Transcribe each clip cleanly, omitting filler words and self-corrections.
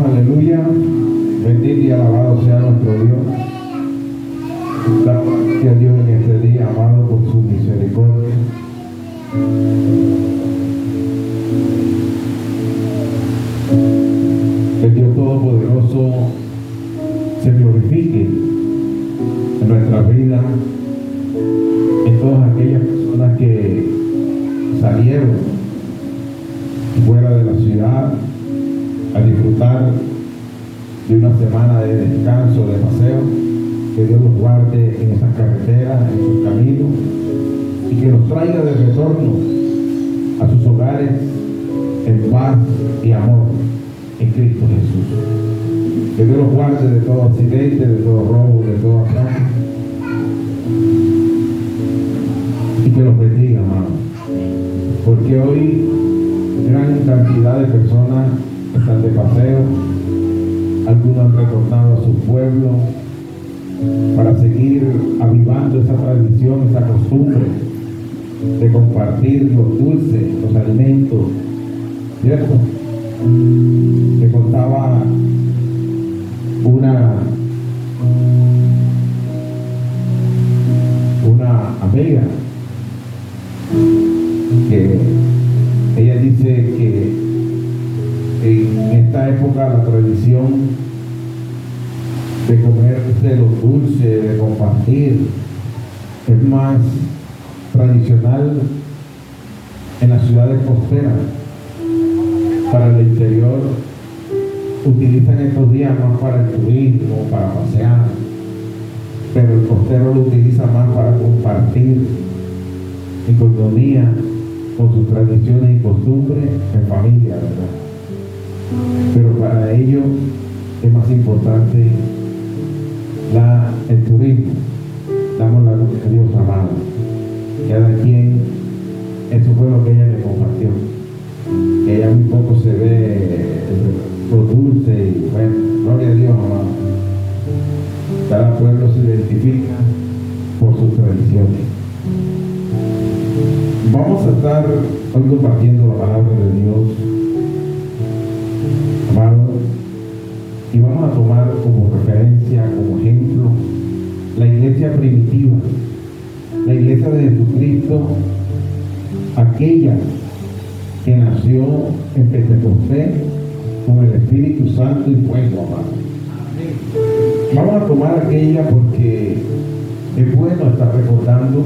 Dios, aleluya. Bendito y alabado sea nuestro Dios. Damos gracias a Dios en este día, amado, por su misericordia. Que Dios Todopoderoso se glorifique en nuestra vida, en todas aquellas personas que salieron fuera de la ciudad a disfrutar de una semana de descanso, de paseo. Que Dios los guarde en esas carreteras, en sus caminos, y que los traiga de retorno a sus hogares en paz y amor en Cristo Jesús. Que Dios los guarde de todo accidente, de todo robo, de todo ataque, y que los bendiga, amado. Porque hoy gran cantidad de personas están de paseo, algunos han retornado a su pueblo para seguir avivando esa tradición, esa costumbre de compartir los dulces, los alimentos, ¿cierto? Me contaba una amiga que ella dice que en esta época la tradición de comerse los dulces, de compartir, es más tradicional en las ciudades costeras. Para el interior utilizan estos días más para el turismo, para pasear, pero el costero lo utiliza más para compartir en coinonía con sus tradiciones y costumbres en familia, ¿verdad? Pero para ellos es más importante el turismo. Damos la gloria a Dios, amado. Cada quien, eso fue lo que ella me compartió. Que ella muy poco se ve lo dulce y bueno, gloria a Dios, amado. Cada pueblo se identifica por sus tradiciones. Vamos a estar hoy compartiendo la palabra de Dios, amado, y vamos a tomar como referencia, como ejemplo, la iglesia primitiva, la iglesia de Jesucristo, aquella que nació en Pentecostés con el Espíritu Santo y fuego, amado. Vamos a tomar aquella porque es bueno estar recordando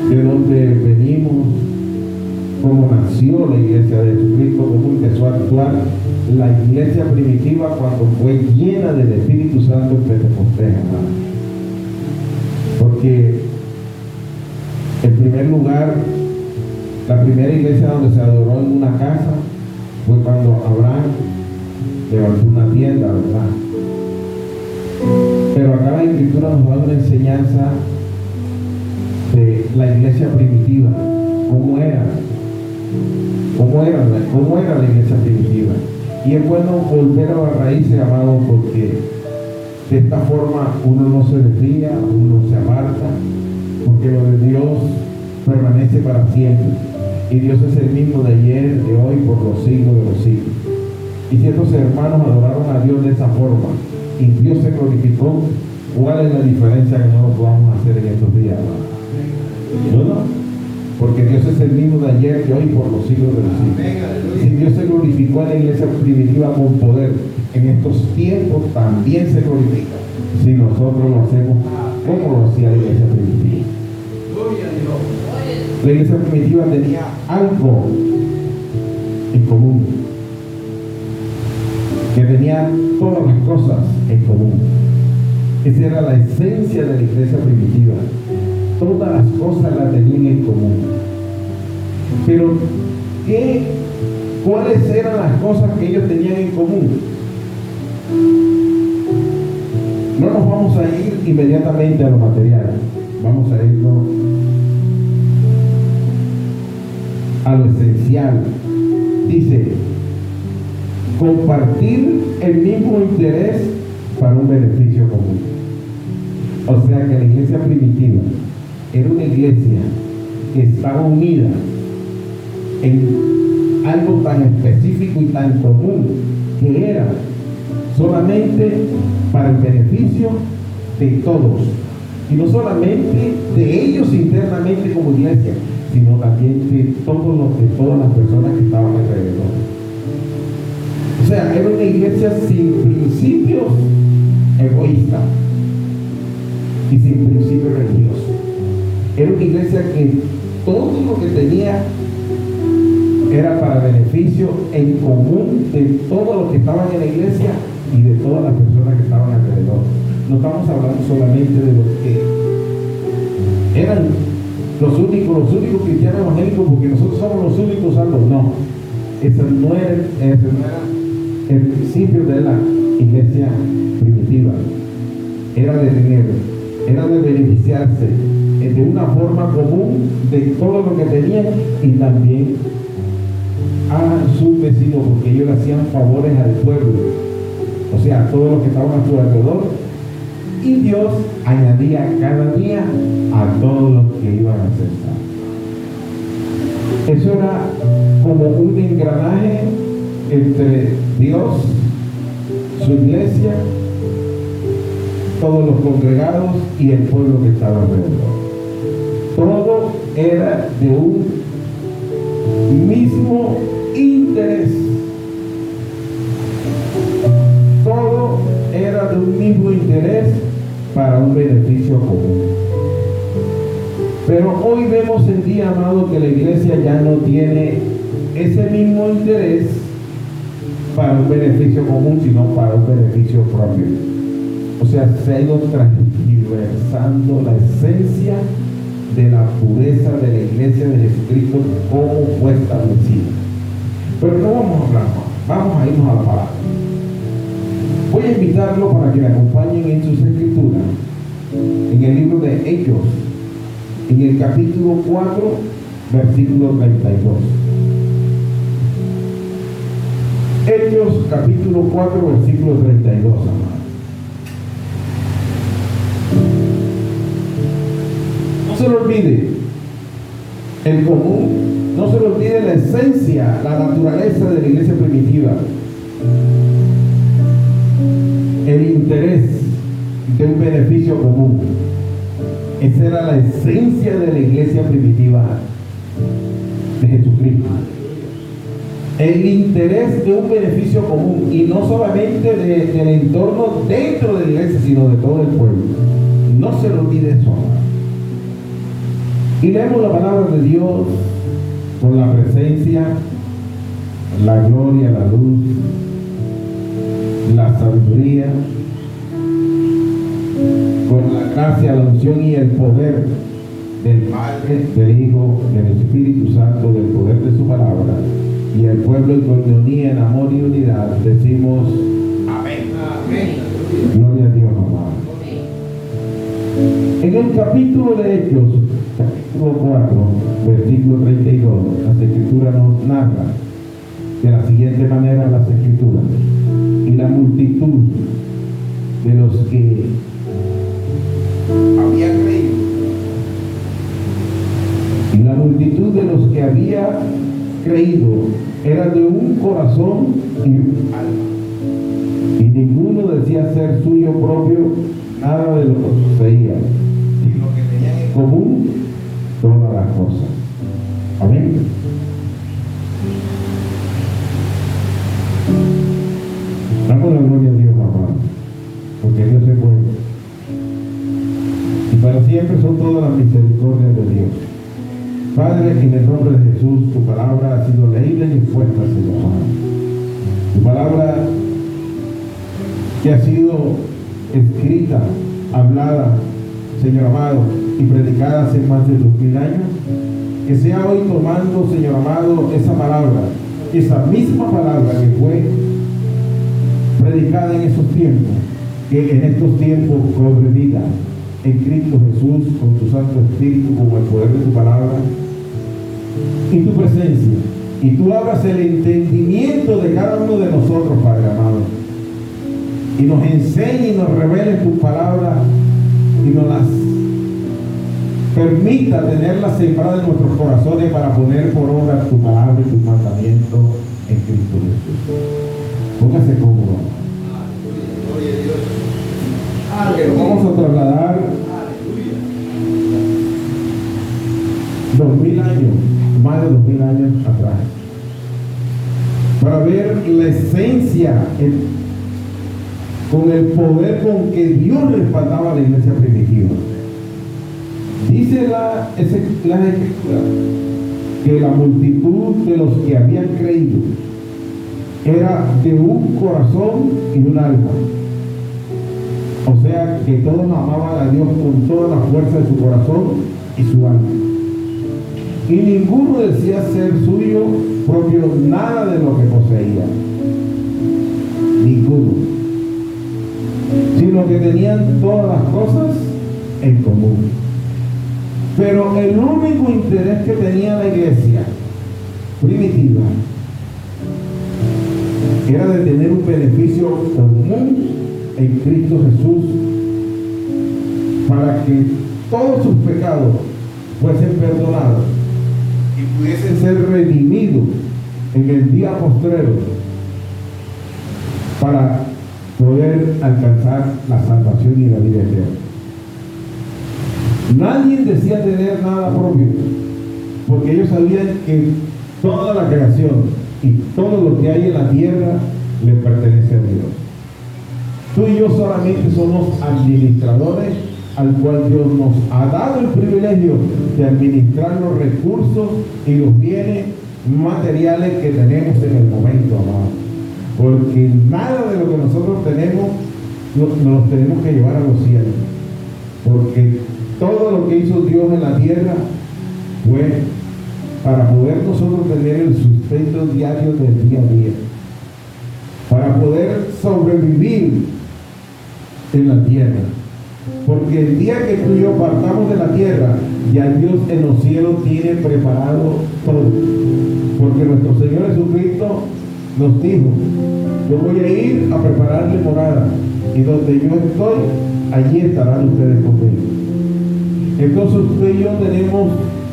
de dónde venimos, cómo nació la iglesia de Jesucristo, cómo empezó a actuar la iglesia primitiva cuando fue llena del Espíritu Santo en Pentecostés, amado. Porque en primer lugar, la primera iglesia donde se adoró en una casa fue cuando Abraham levantó una tienda, ¿verdad? Pero acá la Escritura nos da una enseñanza de la iglesia primitiva, cómo era la iglesia primitiva. Y es bueno volver a las raíces, amado, porque de esta forma uno no se desvía, uno se aparta, porque lo de Dios permanece para siempre. Y Dios es el mismo de ayer, de hoy, por los siglos de los siglos. Y si estos hermanos adoraron a Dios de esa forma y Dios se glorificó, ¿cuál es la diferencia que nosotros vamos a hacer en estos días, amado? ¿No? Porque Dios es el mismo de ayer, de hoy, por los siglos de los siglos. Si Dios se glorificó en la iglesia primitiva con poder, en estos tiempos también se glorifica si nosotros lo hacemos como lo hacía la iglesia primitiva. La iglesia primitiva tenía algo en común, que tenía todas las cosas en común. Esa era la esencia de la iglesia primitiva. Todas las cosas las tenían en común. Pero, ¿cuáles eran las cosas que ellos tenían en común? No nos vamos a ir inmediatamente a lo material. Vamos a irnos a lo esencial. Dice, compartir el mismo interés para un beneficio común. O sea que la iglesia primitiva era una iglesia que estaba unida en algo tan específico y tan común que era solamente para el beneficio de todos. Y no solamente de ellos internamente como iglesia, sino también de todas las personas que estaban alrededor. O sea, era una iglesia sin principios egoístas y sin principios religiosos. Era una iglesia que todo lo que tenía era para beneficio en común de todos los que estaban en la iglesia y de todas las personas que estaban alrededor. No estamos hablando solamente de los que eran los únicos cristianos evangélicos, porque nosotros somos los únicos salvos. No, ese no era el principio de la iglesia primitiva. Era de beneficiarse de una forma común de todo lo que tenían y también a sus vecinos, porque ellos le hacían favores al pueblo, o sea, a todos los que estaban a su alrededor, y Dios añadía cada día a todos los que iban a ser salvos. Eso era como un engranaje entre Dios, su iglesia, todos los congregados y el pueblo que estaba alrededor. Todo era de un mismo interés. Todo era de un mismo interés para un beneficio común. Pero hoy vemos en día, amado, que la iglesia ya no tiene ese mismo interés para un beneficio común, sino para un beneficio propio. O sea, se ha ido transversando la esencia de la pureza de la iglesia de Jesucristo como fue establecida. Pero no vamos a hablar más, vamos a irnos a la palabra. Voy a invitarlo para que me acompañen en sus escrituras, en el libro de Hechos, en el capítulo 4, versículo 32. Hechos, capítulo 4, versículo 32, amado. No se lo olvide el común, no se lo olvide la esencia, la naturaleza de la iglesia primitiva, el interés de un beneficio común. Esa era la esencia de la iglesia primitiva de Jesucristo. El interés de un beneficio común, y no solamente del entorno dentro de la iglesia, sino de todo el pueblo. No se lo olvide eso, amado. Y leemos la palabra de Dios con la presencia, la gloria, la luz, la sabiduría, con la gracia, la unción y el poder del Padre, del Hijo, del Espíritu Santo, del poder de su palabra, y el pueblo en comunión, en amor y unidad, decimos amén. Amén. Gloria a Dios, amado. En el capítulo de Hechos, capítulo 4, versículo 32, las escrituras nos narran de la siguiente manera las escrituras: y la multitud de los que había creído, y la multitud de los que había creído era de un corazón y un alma, y ninguno decía ser suyo propio nada de lo que poseía, sino que tenían en común todas las cosas. Amén. Damos la gloria a Dios, amado, porque Dios es bueno. Y para siempre son todas las misericordias de Dios. Padre, en el nombre de Jesús, tu palabra ha sido leída y expuesta, Señor amado. Tu palabra que ha sido escrita, hablada, Señor amado, y predicada hace más de 2000 años, que sea hoy tomando, Señor amado, esa palabra, esa misma palabra que fue predicada en esos tiempos, que en estos tiempos cobre vida en Cristo Jesús, con tu Santo Espíritu, con el poder de tu palabra y tu presencia, y tú abras el entendimiento de cada uno de nosotros, Padre amado, y nos enseñe y nos revele tu palabra y nos las permita tenerla sembrada en nuestros corazones para poner por obra tu palabra y tu mandamiento en Cristo Jesús. Póngase cómodo. Que nos vamos a trasladar 2000 años, más de 2000 años atrás, para ver la esencia, con el poder con que Dios respaldaba a la iglesia primitiva. Dice la escritura que la multitud de los que habían creído era de un corazón y un alma. O sea que todos amaban a Dios con toda la fuerza de su corazón y su alma. Y ninguno decía ser suyo propio nada de lo que poseía. Ninguno. Sino que tenían todas las cosas en común. Pero el único interés que tenía la iglesia primitiva era de tener un beneficio común en Cristo Jesús, para que todos sus pecados fuesen perdonados y pudiesen ser redimidos en el día postrero, para poder alcanzar la salvación y la vida eterna. Nadie decía tener nada propio, porque ellos sabían que toda la creación y todo lo que hay en la tierra le pertenece a Dios. Tú y yo solamente somos administradores, al cual Dios nos ha dado el privilegio de administrar los recursos y los bienes materiales que tenemos en el momento, amado. Porque nada de lo que nosotros tenemos nos tenemos que llevar a los cielos. Porque todo lo que hizo Dios en la tierra fue para poder nosotros tener el sustento diario del día a día, para poder sobrevivir en la tierra. Porque el día que tú y yo partamos de la tierra, ya Dios en los cielos tiene preparado todo. Porque nuestro Señor Jesucristo nos dijo: yo voy a ir a prepararle morada, y donde yo estoy, allí estarán ustedes conmigo. Entonces usted y yo tenemos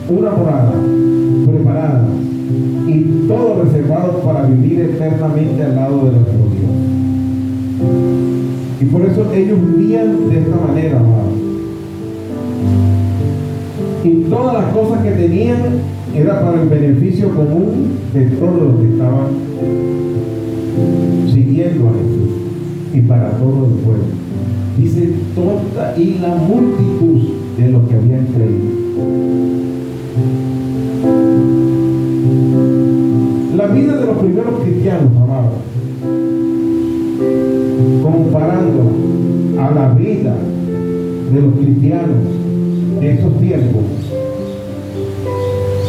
una morada preparada y todo reservado para vivir eternamente al lado de nuestro Dios. Y por eso ellos vivían de esta manera, amado. Y todas las cosas que tenían era para el beneficio común de todos los que estaban siguiendo a Jesús y para todo el pueblo. Dice toda y la multitud de los que habían creído. La vida de los primeros cristianos, amados, comparándola a la vida de los cristianos de esos tiempos,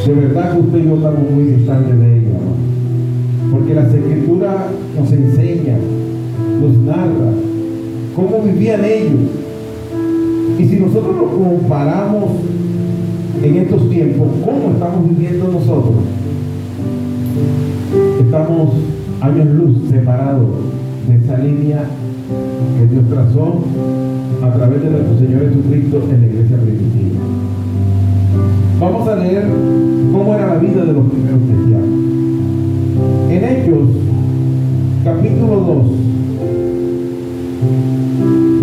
de verdad que usted y yo estamos muy distantes de ella, ¿no? Porque las escrituras nos enseñan, nos narra cómo vivían ellos. Y si nosotros lo comparamos en estos tiempos, ¿cómo estamos viviendo nosotros? Estamos años luz separados de esa línea que Dios trazó a través de nuestro Señor Jesucristo en la iglesia primitiva. Vamos a leer cómo era la vida de los primeros cristianos. En Hechos, capítulo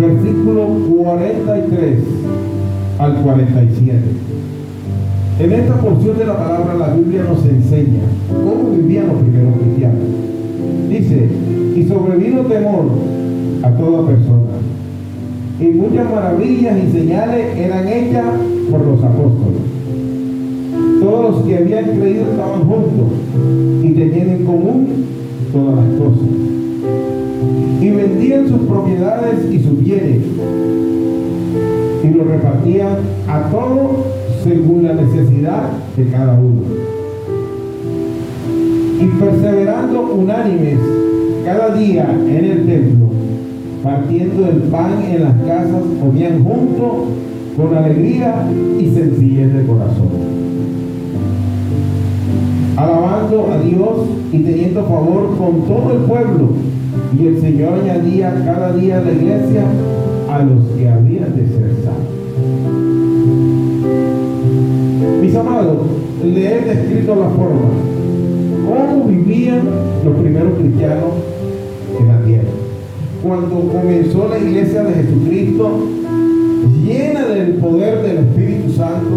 2, versículo 43 al 47. En esta porción de la palabra, la Biblia nos enseña cómo vivían los primeros cristianos. Dice: y sobrevino temor a toda persona, y muchas maravillas y señales eran hechas por los apóstoles. Todos los que habían creído estaban juntos y tenían en común todas las cosas, y vendían sus propiedades y sus bienes, y los repartían a todos según la necesidad de cada uno. Y perseverando unánimes cada día en el templo, partiendo el pan en las casas, comían juntos con alegría y sencillez de corazón, alabando a Dios y teniendo favor con todo el pueblo. Y el Señor añadía cada día a la iglesia a los que habían de ser salvos. Mis amados, les he descrito la forma cómo vivían los primeros cristianos cuando comenzó la iglesia de Jesucristo, llena del poder del Espíritu Santo,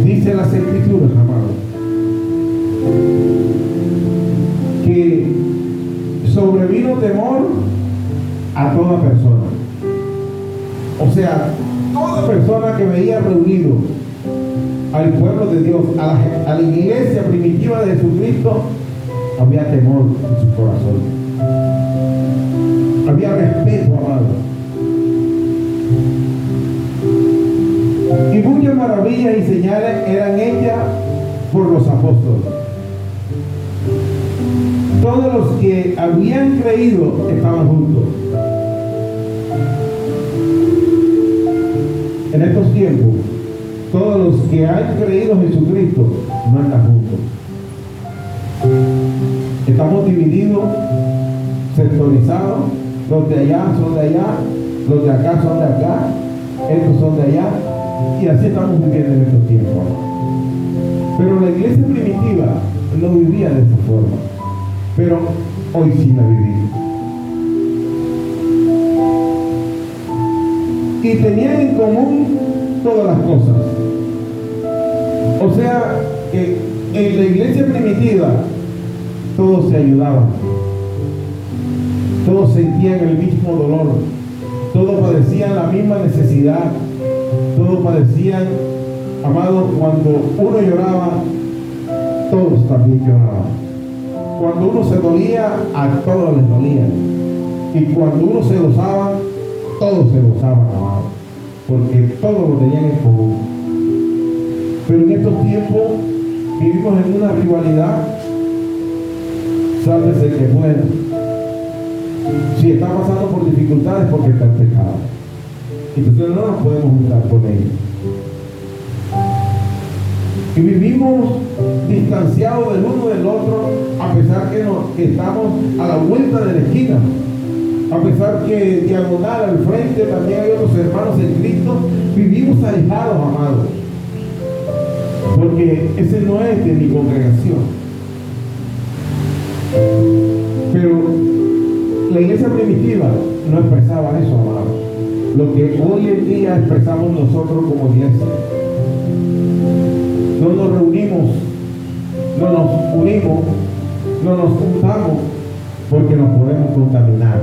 dice las Escrituras, amados, que sobrevino temor a toda persona. O sea, toda persona que veía reunido al pueblo de Dios, a la iglesia primitiva de Jesucristo, había temor en su corazón. Había respeto, amado. Y muchas maravillas y señales eran hechas por los apóstoles. Todos los que habían creído estaban juntos. En estos tiempos, todos los que han creído en Jesucristo no están juntos. Estamos divididos, sectorizados. Los de allá son de allá, los de acá son de acá, estos son de allá, y así estamos viviendo en estos tiempos. Pero la iglesia primitiva no vivía de esta forma, pero hoy sí la vivimos. Y tenían en común todas las cosas. O sea, que en la iglesia primitiva todos se ayudaban, todos sentían el mismo dolor, todos padecían la misma necesidad, todos padecían, amados, cuando uno lloraba, todos también lloraban. Cuando uno se dolía, a todos les dolía. Y cuando uno se gozaba, todos se gozaban, amados, porque todos lo tenían en común. Pero en estos tiempos vivimos en una rivalidad. Sálvese el que pueda. Si está pasando por dificultades, porque está en pecado. Entonces no nos podemos juntar con ellos. Y vivimos distanciados del uno del otro, a pesar que estamos a la vuelta de la esquina. A pesar que diagonal al frente también hay otros hermanos en Cristo, vivimos alejados, amados. Porque ese no es de mi congregación. Pero la iglesia primitiva no expresaba eso, amados. Lo que hoy en día expresamos nosotros como iglesia. No nos reunimos, no nos unimos, no nos juntamos, porque nos podemos contaminar.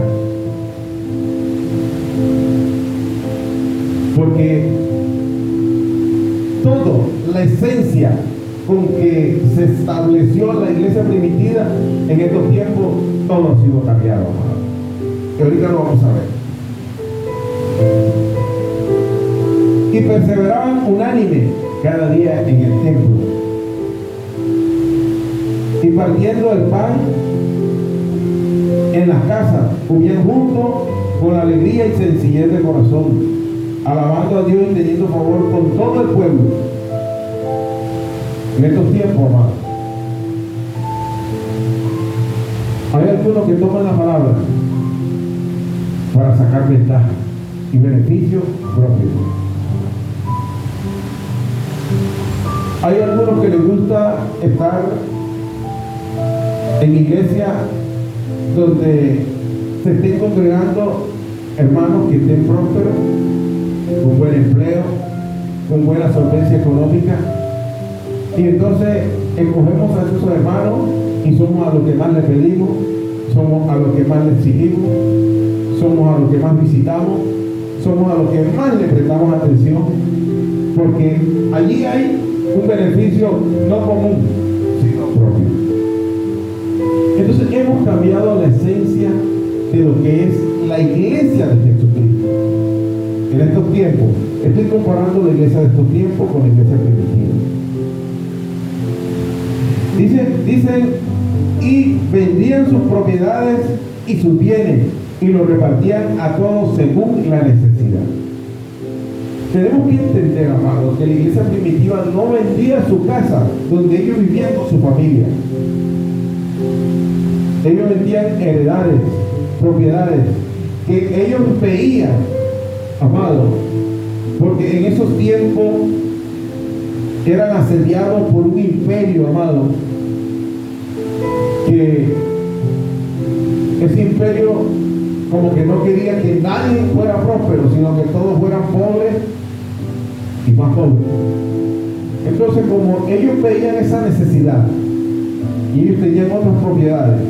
Porque todo, la esencia con que se estableció la iglesia primitiva en estos tiempos, todo ha sido cambiado, amado. Y ahorita lo vamos a ver. Y perseveraban unánime cada día en el templo, y partiendo el pan en las casas, comían juntos con alegría y sencillez de corazón, alabando a Dios y teniendo favor con todo el pueblo. En estos tiempos, amados, hay algunos que toman la palabra para sacar ventaja y beneficio propio. Hay algunos que les gusta estar en iglesia donde se estén congregando hermanos que estén prósperos, con buen empleo, con buena solvencia económica. Y entonces escogemos a esos hermanos y somos a los que más les pedimos, somos a los que más les exigimos, somos a los que más visitamos, somos a los que más le prestamos atención, porque allí hay un beneficio no común, sino propio. Entonces hemos cambiado la esencia de lo que es la iglesia de Jesucristo. En estos tiempos, estoy comparando la iglesia de estos tiempos con la iglesia primitiva. Dicen, y vendían sus propiedades y sus bienes y los repartían a todos según la necesidad. Tenemos que entender, amados, que la iglesia primitiva no vendía su casa donde ellos vivían con su familia. Ellos vendían heredades, propiedades que ellos veían, amados, porque en esos tiempos eran asediados por un imperio, amado, que ese imperio como que no quería que nadie fuera próspero, sino que todos fueran pobres y más pobres. Entonces, como ellos veían esa necesidad y ellos tenían otras propiedades,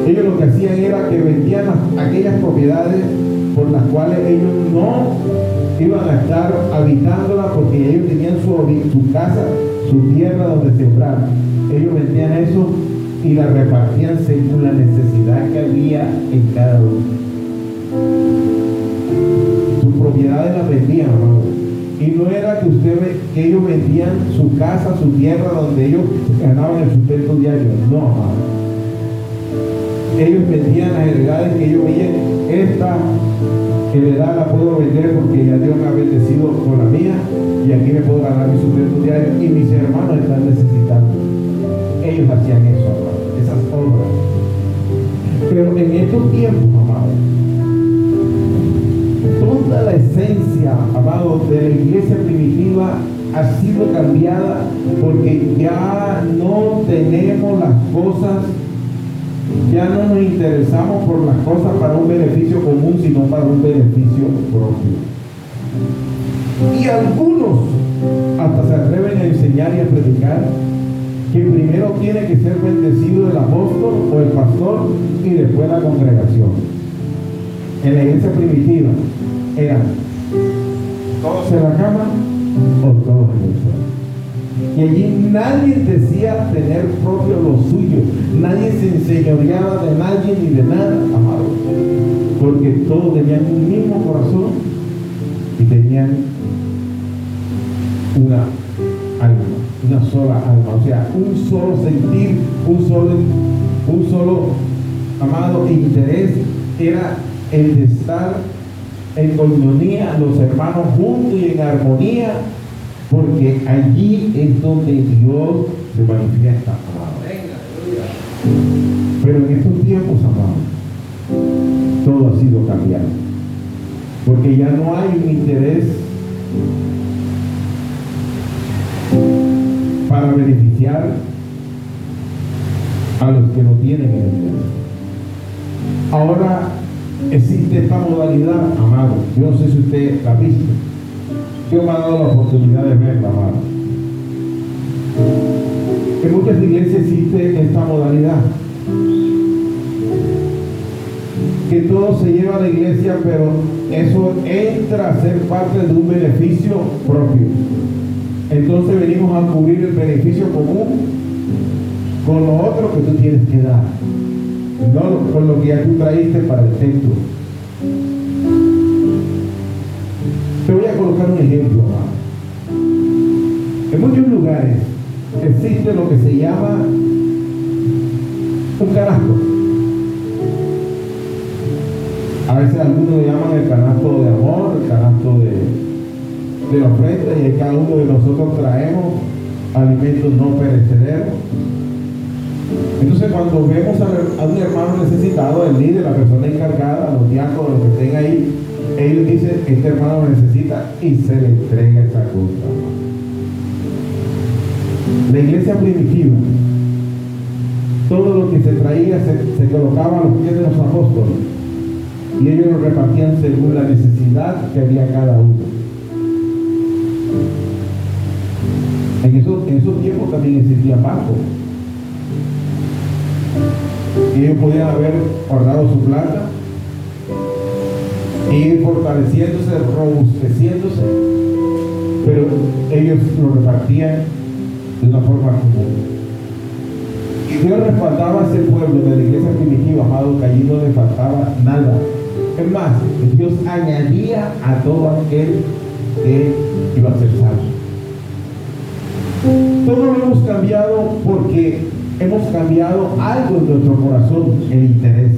ellos lo que hacían era que vendían aquellas propiedades por las cuales ellos no iban a estar habitándolas, porque ellos tenían su casa, su tierra donde sembrar. Ellos vendían eso y la repartían según la necesidad que había en cada uno. Sus propiedades las vendían, hermano. Y no era que ellos vendían su casa, su tierra, donde ellos ganaban el sustento diario. No, hermano. Ellos vendían las heredades que ellos veían. Esta heredad la puedo vender porque ya Dios me ha bendecido con la mía, y aquí me puedo ganar mi sustento diario, y mis hermanos están necesitando. Ellos hacían eso, hermano, esas obras. Pero en estos tiempos, amado, toda la esencia, amado, de la iglesia primitiva ha sido cambiada, porque ya no tenemos las cosas, ya no nos interesamos por las cosas para un beneficio común, sino para un beneficio propio. Y algunos hasta se atreven a enseñar y a predicar que primero tiene que ser bendecido el apóstol o el pastor y después la congregación. En la iglesia primitiva eran todos en la cama o todos en el suelo. Y allí nadie decía tener propio lo suyo, nadie se enseñoreaba de nadie ni de nada, amado, porque todos tenían un mismo corazón y tenían una alma, una sola alma, o sea, un solo sentir, un solo, amado, interés, era el de estar en comunión, los hermanos juntos y en armonía, porque allí es donde Dios se manifiesta, amado. Pero en estos tiempos, amado, todo ha sido cambiado, porque ya no hay un interés para beneficiar a los que no tienen el interés. Ahora existe esta modalidad, amado. Yo no sé si usted la ha visto. Dios me ha dado la oportunidad de verla, amado. En muchas iglesias existe esta modalidad, que todo se lleva a la iglesia, pero eso entra a ser parte de un beneficio propio. Entonces venimos a cubrir el beneficio común con lo otro que tú tienes que dar, no con lo que ya tú traíste para el templo. Te voy a colocar un ejemplo, amado. En muchos lugares existe lo que se llama un canasto. A veces algunos le llaman el canasto de amor, el canasto de la ofrenda, y cada uno de nosotros traemos alimentos no perecederos. Entonces, cuando vemos a un hermano necesitado, el líder, la persona encargada, los diáconos, los que estén ahí, ellos dicen, este hermano necesita, y se le entrega esa cosa. La iglesia primitiva, todo lo que se traía se colocaba a los pies de los apóstoles, y ellos lo repartían según la necesidad que había cada uno. En esos tiempos también existía banco, y ellos podían haber guardado su plata e ir fortaleciéndose, robusteciéndose, pero ellos lo repartían de una forma común. Y Dios respaldaba a ese pueblo de la iglesia primitiva, amado, que allí no le faltaba nada. Es más, Dios añadía a todo aquel que iba a ser salvo. Todo lo hemos cambiado porque hemos cambiado algo en nuestro corazón, el interés.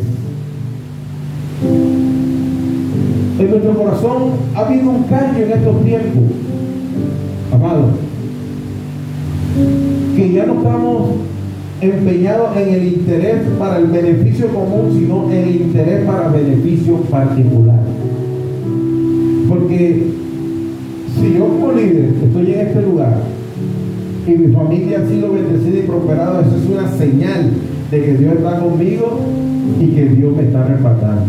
En nuestro corazón ha habido un cambio en estos tiempos, amado, que ya no estamos empeñados en el interés para el beneficio común, sino en el interés para beneficio particular. Porque si yo como líder estoy en este lugar y mi familia ha sido bendecida y prosperada, eso es una señal de que Dios está conmigo y que Dios me está respaldando.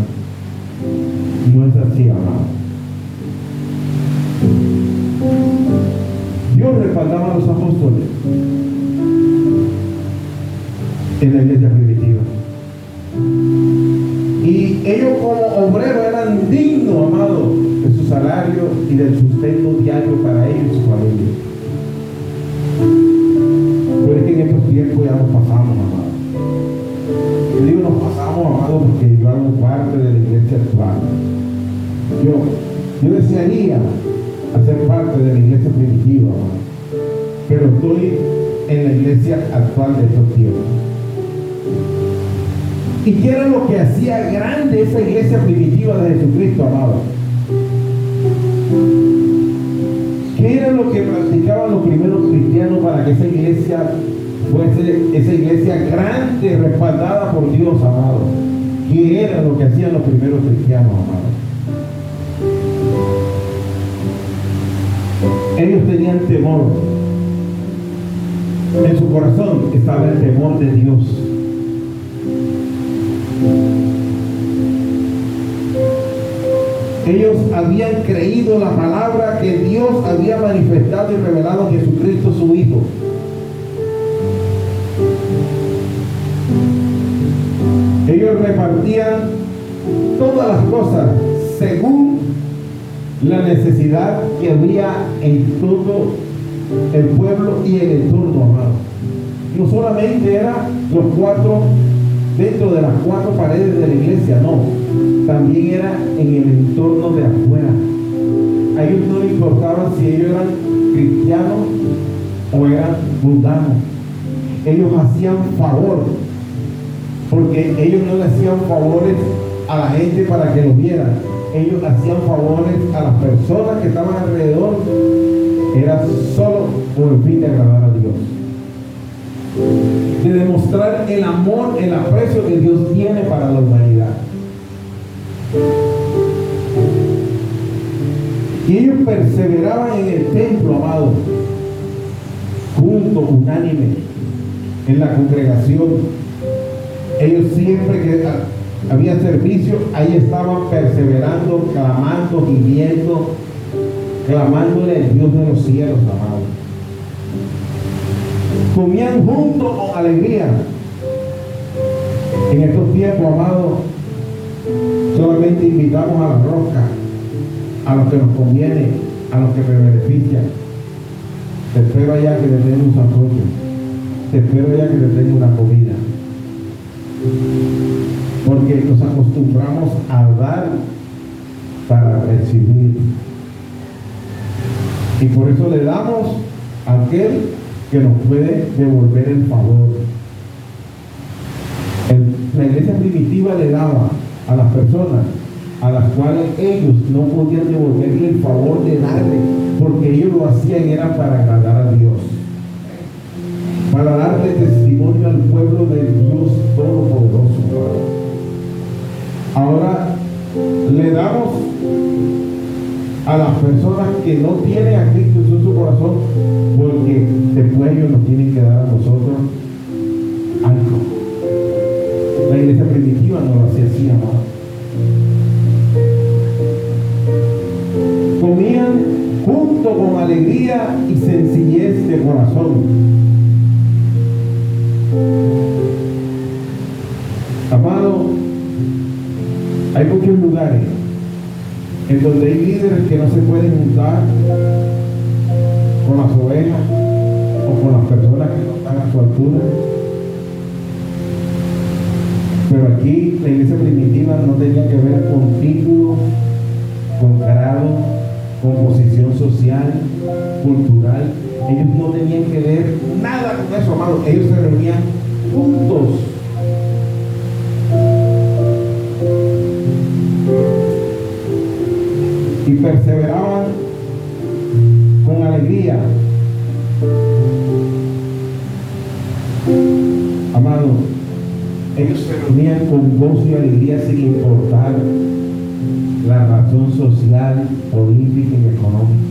No es así, amado. Dios respaldaba a los apóstoles en la iglesia primitiva. Y ellos como obreros eran dignos, amado, de su salario y del sustento diario para ellos y su familia. Pero es que en estos tiempos ya nos pasamos, amado. Yo digo nos pasamos, amado, porque yo hago parte de la iglesia actual. Yo desearía hacer parte de la iglesia primitiva, amado, pero estoy en la iglesia actual de estos tiempos. ¿Y qué era lo que hacía grande esa iglesia primitiva de Jesucristo, amado? ¿Qué era lo que practicaban los primeros cristianos para que esa iglesia fuese esa iglesia grande, respaldada por Dios, amado? ¿Qué era lo que hacían los primeros cristianos, amado? Ellos tenían temor. En su corazón estaba el temor de Dios. Ellos habían creído la palabra que Dios había manifestado y revelado en Jesucristo su Hijo. Ellos repartían todas las cosas según la necesidad que había en todo el pueblo y el entorno, amado. No solamente eran los cuatro dentro de las cuatro paredes de la iglesia, no, también era en el entorno de afuera. A ellos no les importaba si ellos eran cristianos o eran mundanos. Ellos hacían favor, porque ellos no le hacían favores a la gente para que los vieran. Ellos hacían favores a las personas que estaban alrededor. Era solo por el fin de agradar a Dios, de demostrar el amor, el aprecio que Dios tiene para la humanidad. Y ellos perseveraban en el templo, amado, juntos, unánime, en la congregación. Ellos siempre que había servicio, ahí estaban perseverando, clamando, viviendo, clamándole al Dios de los cielos, amado. Comían juntos con alegría. En estos tiempos, amado, solamente invitamos a la rosca, a los que nos conviene, a los que me benefician. Te espero allá que te den un sancocho. Te espero allá que te den una comida. Porque nos acostumbramos a dar para recibir. Y por eso le damos a aquel que nos puede devolver el favor. La iglesia primitiva le daba a las personas a las cuales ellos no podían devolverle el favor de darle, porque ellos lo hacían era para agradar a Dios, para darle testimonio al pueblo de Dios Todopoderoso. Ahora le damos a las personas que no tienen a Cristo en su corazón, porque después ellos nos tienen que dar a nosotros algo. La iglesia primitiva no lo hacía así, amado. Comían junto con alegría y sencillez de corazón. Amado, hay muchos lugares en donde hay líderes que no se pueden juntar con las ovejas o con las personas que no están a su altura. Pero aquí la iglesia primitiva no tenía que ver con título, con grado, con posición social, cultural. Ellos no tenían que ver nada con eso, amado. Ellos se reunían juntos. Y perseveraban con alegría. Amado, ellos se reunían con gozo y alegría sin importar la razón social, política y económica.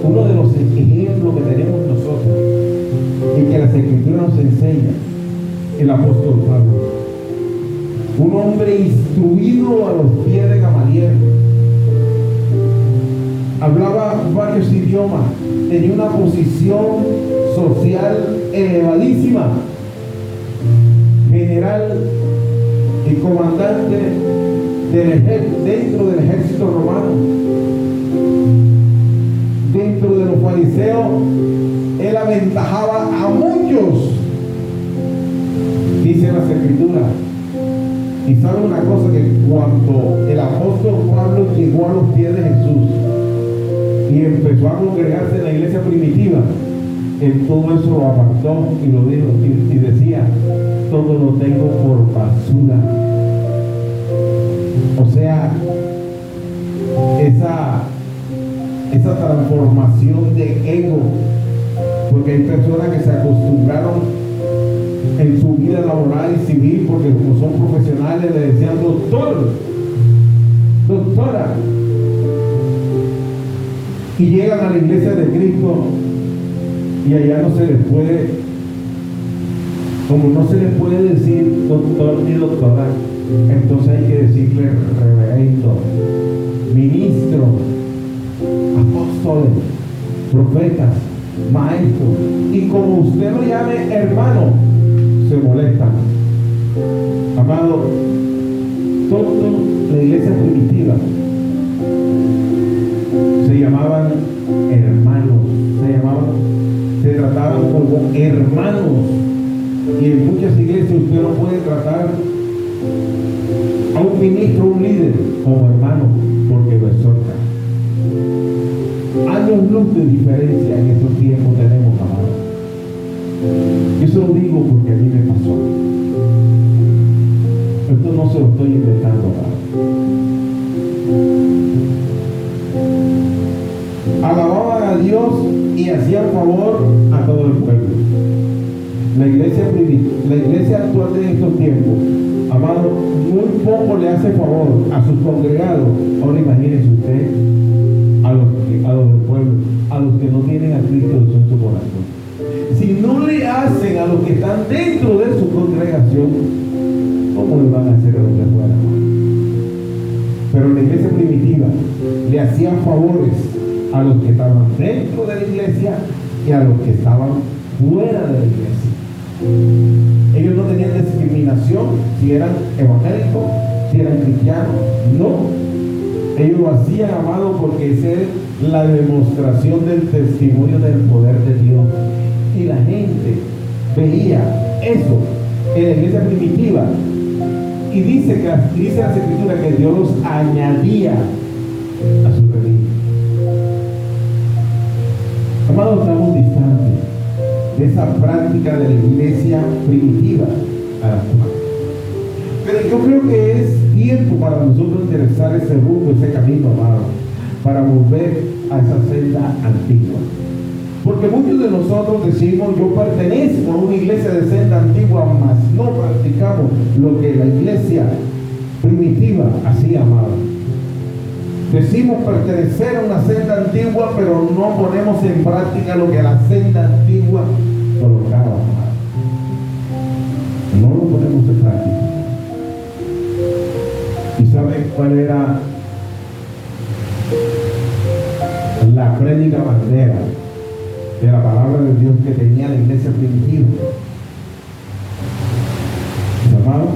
Uno de los ejemplos que tenemos nosotros y que las Escrituras nos enseñan, el apóstol Pablo. un hombre instruido a los pies de Gamaliel. Hablaba varios idiomas, tenía una posición social elevadísima, general y comandante dentro del ejército romano. Dentro de los fariseos, él aventajaba a muchos, dice las Escrituras. Y sabe una cosa, que cuando el apóstol Pablo llegó a los pies de Jesús y empezó a congregarse en la iglesia primitiva, él todo eso lo apartó y lo dijo y decía: todo lo tengo por basura. O sea, esa transformación de ego, porque hay personas que se acostumbraron en su vida laboral y civil, porque como son profesionales le decían doctor, doctora, y llegan a la iglesia de Cristo y allá no se les puede, como no se les puede decir doctor ni doctora, entonces hay que decirle reverendo, ministro, apóstoles, profetas, maestros, y como usted lo llame hermano, se molestan. Amado, toda la iglesia primitiva se llamaban hermanos, se trataban como hermanos, y en muchas iglesias usted no puede tratar a un ministro, un líder, como hermano, porque lo exhorta. Años luz de diferencia en estos tiempos tenemos, amado. Eso lo digo porque a mí me pasó. Esto no se lo estoy inventando, amado. Alababan a Dios y hacían favor a todo el pueblo. La iglesia actual de estos tiempos, amado, muy poco le hace favor a sus congregados. Ahora imagínense usted a los del pueblo, a los que no tienen a Cristo en su corazón. Si no le hacen a los que están dentro de su congregación, ¿cómo le van a hacer a los de fuera? Pero la iglesia primitiva le hacían favores a los que estaban dentro de la iglesia y a los que estaban fuera de la iglesia. Ellos no tenían discriminación si eran evangélicos, si eran cristianos, no. Ellos lo hacían, amado, porque esa es la demostración del testimonio del poder de Dios. Y la gente veía eso en la iglesia primitiva. Y dice la Escritura que Dios los añadía a su religión. Amados, estamos distantes de esa práctica de la iglesia primitiva a la actual. Pero yo creo que es tiempo para nosotros interesar ese rumbo, ese camino, amado, para volver a esa senda antigua. Porque muchos de nosotros decimos: yo pertenezco a una iglesia de senda antigua, mas no practicamos lo que la iglesia primitiva hacía, amado. Decimos pertenecer a una senda antigua, pero no ponemos en práctica lo que la senda antigua colocaba, amado. No lo ponemos en práctica. ¿Y saben cuál era la prédica bandera de la palabra de Dios que tenía la iglesia primitiva? ¿Amado?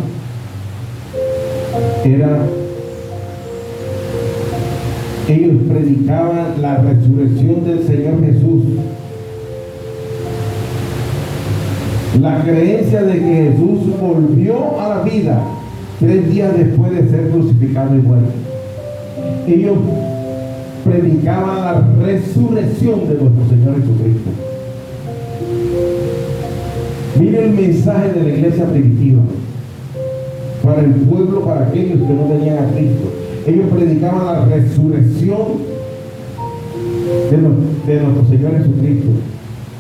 Ellos predicaban la resurrección del Señor Jesús, la creencia de que Jesús volvió a la vida 3 días después de ser crucificado y muerto. Ellos predicaban la resurrección de nuestro Señor Jesucristo. Mire el mensaje de la iglesia primitiva para el pueblo, para aquellos que no tenían a Cristo. Ellos predicaban la resurrección de nuestro Señor Jesucristo,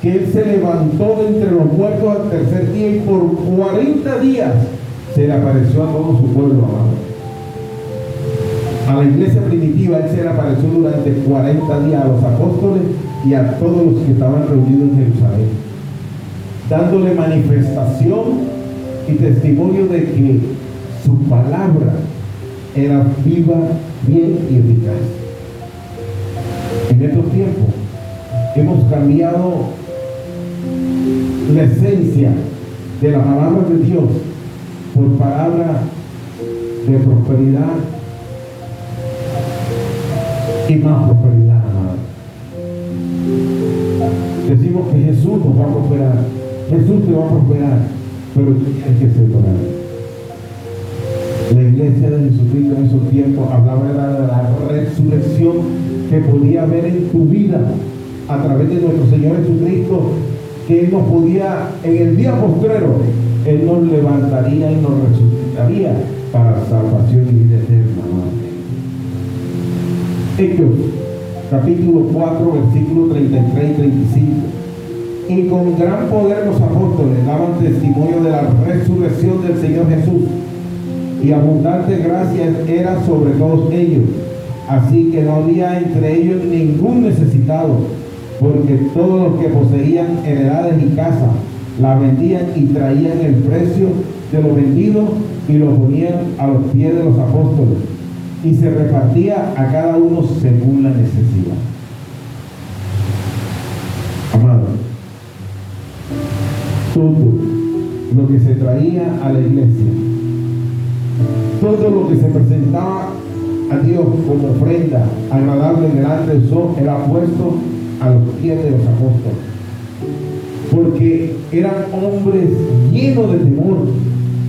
que Él se levantó de entre los muertos al tercer día y por 40 días se le apareció a todo su pueblo, amado. A la iglesia primitiva Él se le apareció durante 40 días a los apóstoles y a todos los que estaban reunidos en Jerusalén, dándole manifestación y testimonio de que su palabra era viva, bien y eficaz. En estos tiempos hemos cambiado la esencia de la palabra de Dios por palabra de prosperidad y más prosperidad, amado. Decimos que Jesús nos va a prosperar, Jesús te va a prosperar, pero tú tienes que ser prosperado. La iglesia de Jesucristo en esos tiempos hablaba de la resurrección que podía haber en tu vida a través de nuestro Señor Jesucristo, que Él nos podía, en el día postrero, Él nos levantaría y nos resucitaría para salvación y vida eterna. Hechos, capítulo 4, versículos 33 y 35. Y con gran poder los apóstoles daban testimonio de la resurrección del Señor Jesús, y abundante gracia era sobre todos ellos. Así que no había entre ellos ningún necesitado, porque todos los que poseían heredades y casas la vendían y traían el precio de lo vendido y lo ponían a los pies de los apóstoles, y se repartía a cada uno según la necesidad. Amado, todo lo que se traía a la iglesia, todo lo que se presentaba a Dios como ofrenda agradable delante del sol, era puesto a los pies de los apóstoles, porque eran hombres llenos de temor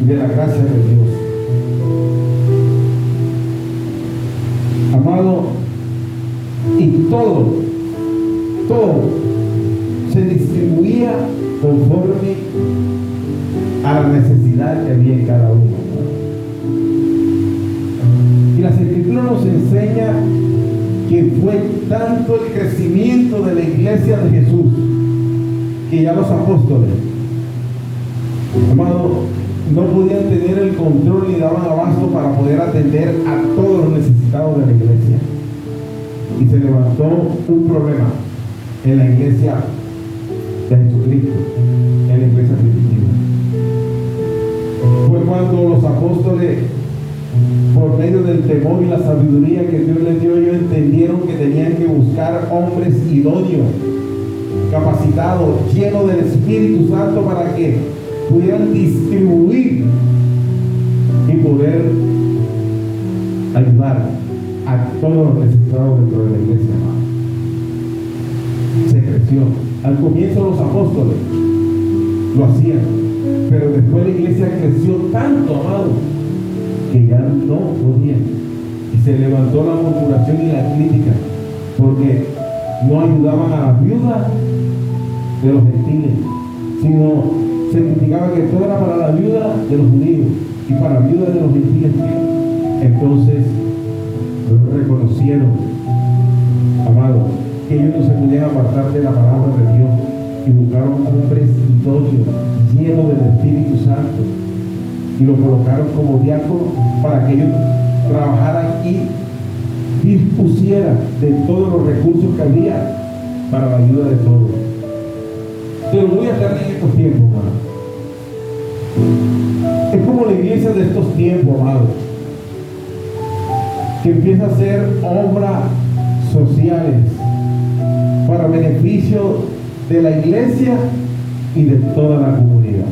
de la gracia de Dios. Amado, y todo se distribuía conforme a la necesidad que había en cada uno. Y las Escrituras nos enseña que fue tanto el crecimiento de la iglesia de Jesús que ya los apóstoles, amado, no podían tener el control ni daban abasto para poder atender a todos los necesitados de la iglesia. Y se levantó un problema en la iglesia de Jesucristo, en la iglesia primitiva. Fue cuando los apóstoles, por medio del temor y la sabiduría que Dios les dio, ellos entendieron que tenían que buscar hombres idóneos, capacitados, llenos del Espíritu Santo, para que pudieran distribuir y poder ayudar a todos los necesitados dentro de la iglesia, amado. Se creció. Al comienzo los apóstoles lo hacían, pero después la iglesia creció tanto, amado, que ya no podían. Y se levantó la murmuración y la crítica, porque no ayudaban a las viudas de los gentiles, sino se criticaba que todo era para la viuda de los judíos y para la viuda de los gentiles. Entonces reconocieron, amado, que ellos no se podían apartar de la palabra de Dios, y buscaron hombres idóneos, llenos del Espíritu Santo, y lo colocaron como diácono para que ellos trabajaran y dispusieran de todos los recursos que había para la ayuda de todos. Te lo voy a traer en estos tiempos, amado. Es como la iglesia de estos tiempos, amado, que empieza a hacer obras sociales para beneficio de la iglesia y de toda la comunidad.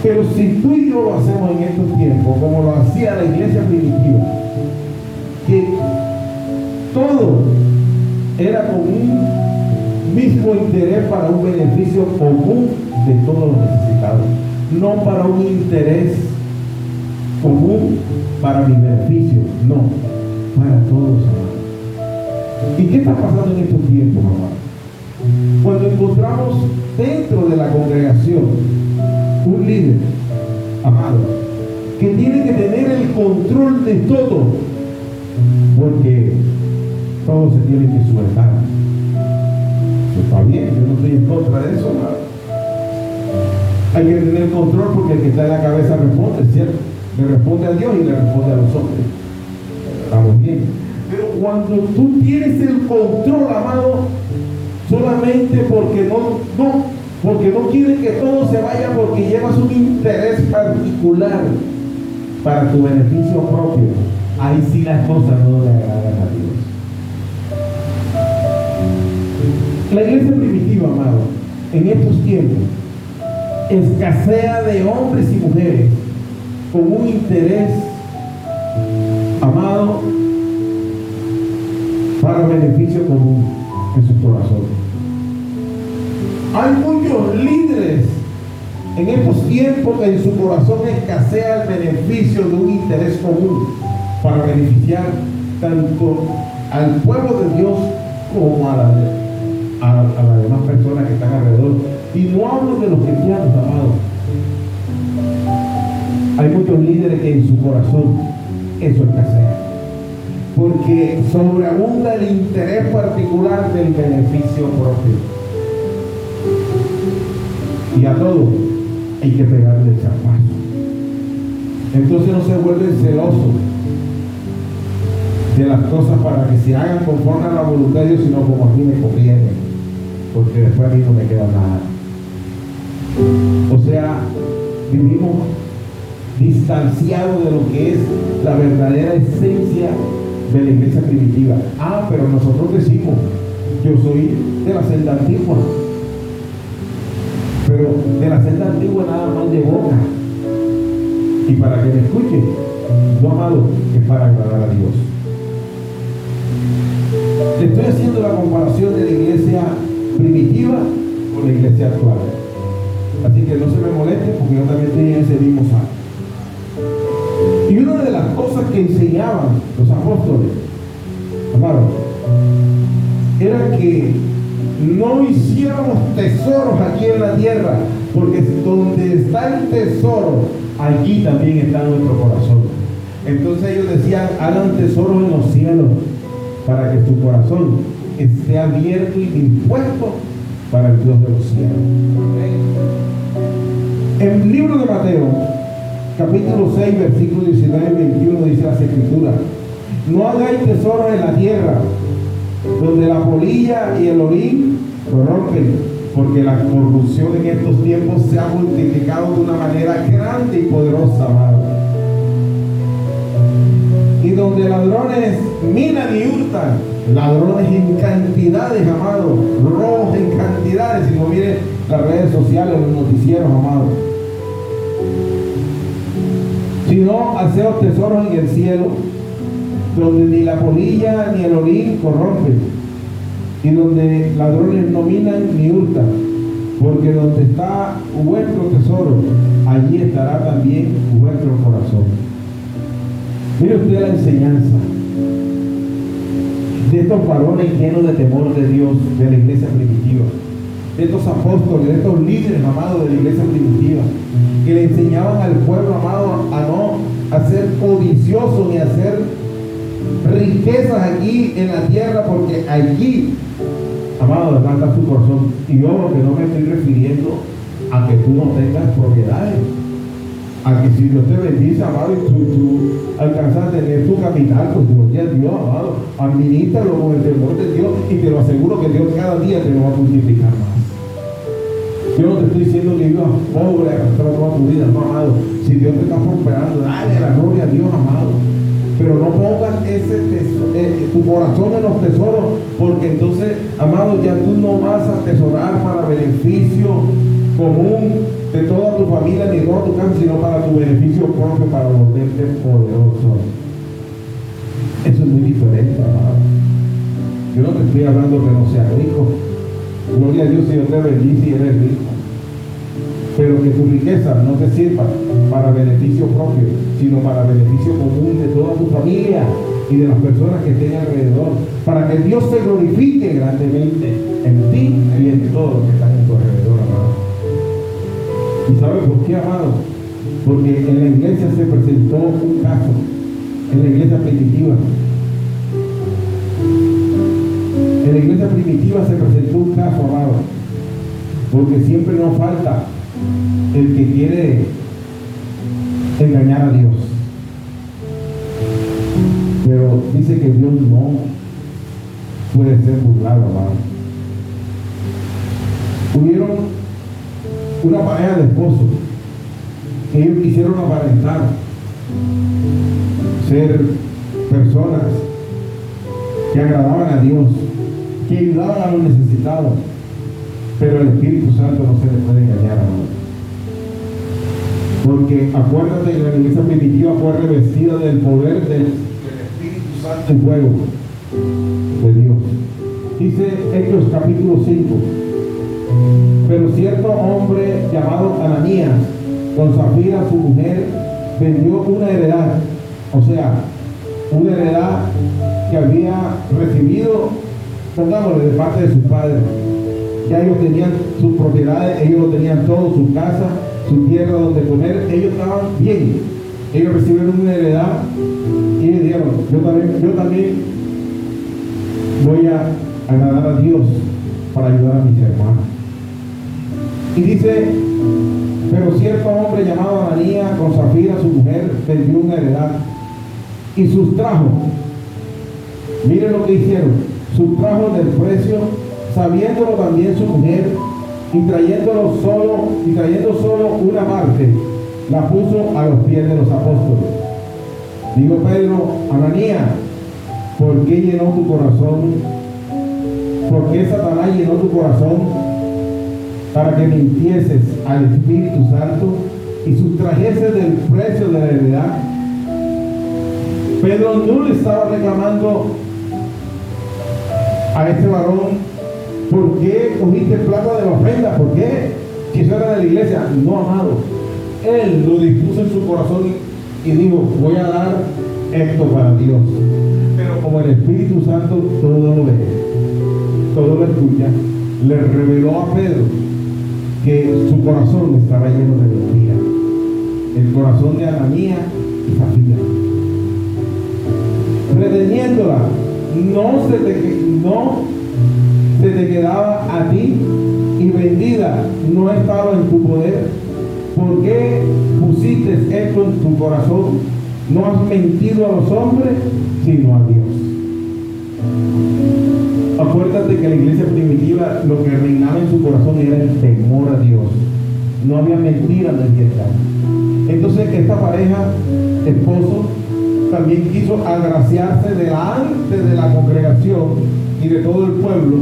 Pero si tú y yo lo hacemos en estos tiempos, como lo hacía la iglesia primitiva, que todo era con un mismo interés para un beneficio común de todos los necesitados, no para un interés común para mi beneficio, no, para todos, amados. ¿Y qué está pasando en estos tiempos, amados? Cuando encontramos dentro de la congregación un líder, amado, que tiene que tener el control de todo, porque todos se tienen que sujetar. Está bien, yo no estoy en contra de eso, amado. Hay que tener control, porque el que está en la cabeza responde, ¿cierto? Le responde a Dios y le responde a los hombres. Estamos bien. Pero cuando tú tienes el control, amado, solamente porque porque no quiere que todo se vaya porque llevas un interés particular para tu beneficio propio. Ahí sí las cosas no le agradan a Dios. La iglesia primitiva, amado, en estos tiempos escasea de hombres y mujeres con un interés, amado, para beneficio común en su corazón. Hay muchos líderes en estos tiempos que en su corazón escasea el beneficio de un interés común para beneficiar tanto al pueblo de Dios como a las demás personas que están alrededor. Y no hablo de los cristianos, amados. Hay muchos líderes que en su corazón eso escasea, porque sobreabunda el interés particular del beneficio propio. Y a todo hay que pegarle el chapazo. Entonces no se vuelven celosos de las cosas para que se hagan conforme a la voluntad de Dios, sino como a mí me conviene, porque después a mí no me queda nada. O sea, vivimos distanciados de lo que es la verdadera esencia de la iglesia primitiva. Pero nosotros decimos, yo soy de la celda antigua, pero de la celda antigua nada más de boca, y para que me escuchen, no, amado, es para agradar a Dios. Le estoy haciendo la comparación de la iglesia primitiva con la iglesia actual, así que no se me moleste porque yo también estoy en ese mismo saco. Y una de las cosas que enseñaban los apóstoles, amado, era que no hiciéramos tesoros aquí en la tierra, porque donde está el tesoro, allí también está nuestro corazón. Entonces ellos decían, hagan tesoros en los cielos, para que tu corazón esté abierto y dispuesto para el Dios de los cielos. En el libro de Mateo, capítulo 6, versículos 19 y 21, dice las Escrituras: no hagáis tesoros en la tierra, donde la polilla y el orín corrompen, porque la corrupción en estos tiempos se ha multiplicado de una manera grande y poderosa, amado. Y donde ladrones minan y hurtan, ladrones en cantidades, amado, robos en cantidades, si no miren las redes sociales, los noticieros, amado. Sino haceos tesoros en el cielo, donde ni la polilla ni el orín corrompen, y donde ladrones no minan ni hurtan, porque donde está vuestro tesoro, allí estará también vuestro corazón. Mire usted la enseñanza de estos varones llenos de temor de Dios, de la iglesia primitiva, de estos apóstoles, de estos líderes, amados, de la iglesia primitiva, que le enseñaban al pueblo, amado, a ser codicioso ni a hacer riquezas aquí en la tierra, porque allí, amado, está tu corazón. Y yo que no me estoy refiriendo a que tú no tengas propiedades, a que si Dios te bendice, amado, y tú alcanzas a tener tu capital, pues gloria a Dios, amado, administralo con el temor de Dios, y te lo aseguro que Dios cada día te lo va a multiplicar más. Yo no te estoy diciendo que vivas pobre, arrastrado toda tu vida, no, amado. Si Dios te está prosperando, dale la gloria a Dios, amado. Pero no pongas tu corazón en los tesoros, porque entonces, amado, ya tú no vas a atesorar para beneficio común de toda tu familia ni de toda tu casa, sino para tu beneficio propio, para volverte poderoso. Eso es muy diferente, amado. Yo no te estoy hablando que no seas rico. Gloria a Dios si Dios te bendice y eres rico, pero que tu riqueza no te sirva para beneficio propio, sino para beneficio común de toda tu familia y de las personas que estén alrededor, para que Dios se glorifique grandemente en ti y en todos los que están en tu alrededor, amado. ¿Y sabes por qué, amado? Porque en la iglesia se presentó un caso, en la iglesia primitiva. En la iglesia primitiva se presentó un caso, amado, porque siempre nos falta el que quiere engañar a Dios. Pero dice que Dios no puede ser burlado, amado. Hubieron una pareja de esposos. Ellos quisieron aparentar ser personas que agradaban a Dios, que ayudaban a los necesitados, pero el Espíritu Santo no se le puede engañar, amor. Porque acuérdate que la iglesia primitiva fue revestida del poder del Espíritu Santo y fuego de Dios. Dice Hechos capítulo 5: pero cierto hombre llamado Ananías, con Zafira su mujer, vendió una heredad, o sea, una heredad que había recibido, pongámosle, de parte de sus padres. Ya ellos tenían sus propiedades, ellos lo tenían todo, su casa, su tierra donde comer, ellos estaban bien. Ellos recibieron una heredad y dijeron, yo también voy a agradar a Dios para ayudar a mis hermanos. Y dice, pero cierto hombre llamado Ananías, con Zafira su mujer, vendió una heredad y sustrajo, miren lo que hicieron, sustrajo del precio, sabiéndolo también su mujer, y trayendo solo una parte, la puso a los pies de los apóstoles. Dijo Pedro, Ananías, ¿por qué llenó tu corazón? ¿Por qué Satanás llenó tu corazón para que mintieses al Espíritu Santo y sustrajeses del precio de la heredad? Pedro no le estaba reclamando a este varón, ¿por qué cogiste plata de la ofrenda? ¿Por qué? Si eso era de la iglesia. No, amado. Él lo dispuso en su corazón y dijo, voy a dar esto para Dios. Pero como el Espíritu Santo todo lo ve, todo lo escucha, le reveló a Pedro que su corazón estaba lleno de mentira. El corazón de Ananías y Zafira. Reteniéndola, no se te quedaba a ti, y vendida no estaba en tu poder. ¿Por qué pusiste esto en tu corazón? No has mentido a los hombres, sino a Dios. Acuérdate que la iglesia primitiva, lo que reinaba en su corazón era el temor a Dios. No había mentira en el engaño. Entonces esta pareja, esposo, también quiso agraciarse delante de la congregación y de todo el pueblo,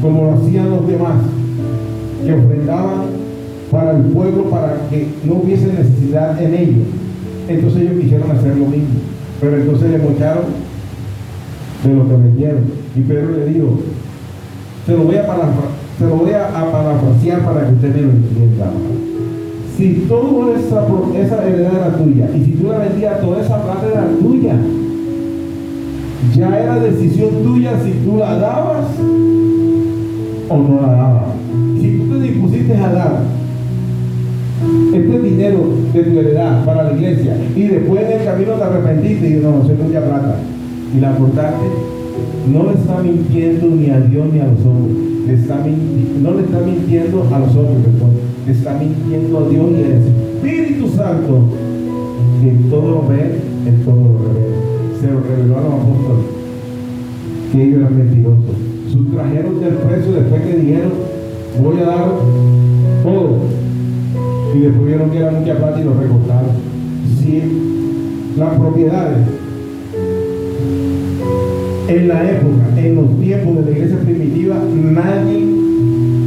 como lo hacían los demás, que ofrendaban para el pueblo para que no hubiese necesidad en ellos. Entonces ellos quisieron hacer lo mismo, pero entonces le mocharon de lo que vendieron. Y Pedro le dijo, se lo voy a parafrasear para que usted me lo entienda. Si toda esa heredad era tuya, y si tú la vendías, toda esa plata era tuya, ya era decisión tuya si tú la dabas o no la dabas. Si tú te dispusiste a dar este dinero de tu heredad para la iglesia y después en el camino te arrepentiste y no soy mucha plata y la cortaste, no le está mintiendo ni a Dios ni a los hombres. No le está mintiendo a los hombres, le está mintiendo a Dios y al Espíritu Santo, que en todo lo ve, en todo lo revela. Se lo reveló a los apóstoles que ellos eran mentirosos. Sustrajeron del precio después que dijeron, voy a dar todo, y después vieron que era mucha plata y lo recortaron. Si las propiedades en la época, en los tiempos de la iglesia primitiva, nadie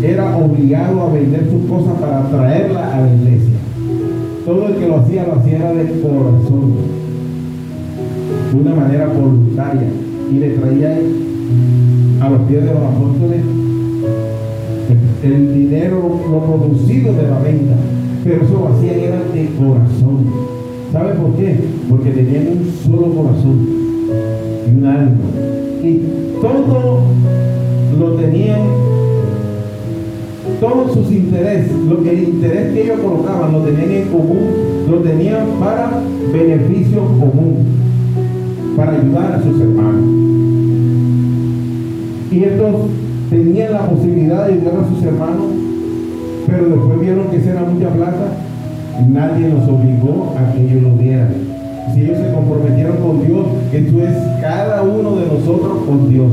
era obligado a vender sus cosas para traerla a la iglesia. Todo el que lo hacía era de corazón, de una manera voluntaria, y le traían a los pies de los apóstoles el dinero, lo producido de la venta, pero eso lo hacían era de corazón. ¿Sabe por qué? Porque tenían un solo corazón y un alma, y todo lo tenían, todos sus intereses, el interés que ellos colocaban lo tenían en común, lo tenían para beneficio común, para ayudar a sus hermanos. Y estos tenían la posibilidad de ayudar a sus hermanos, pero después vieron que esa era mucha plata. Nadie los obligó a que ellos lo dieran. Si ellos se comprometieron con Dios, esto es cada uno de nosotros con Dios,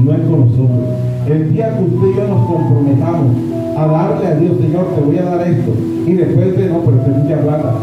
no es con nosotros. El día que usted y yo nos comprometamos a darle a Dios, Señor, te voy a dar esto. Y después de, no, pero es mucha plata.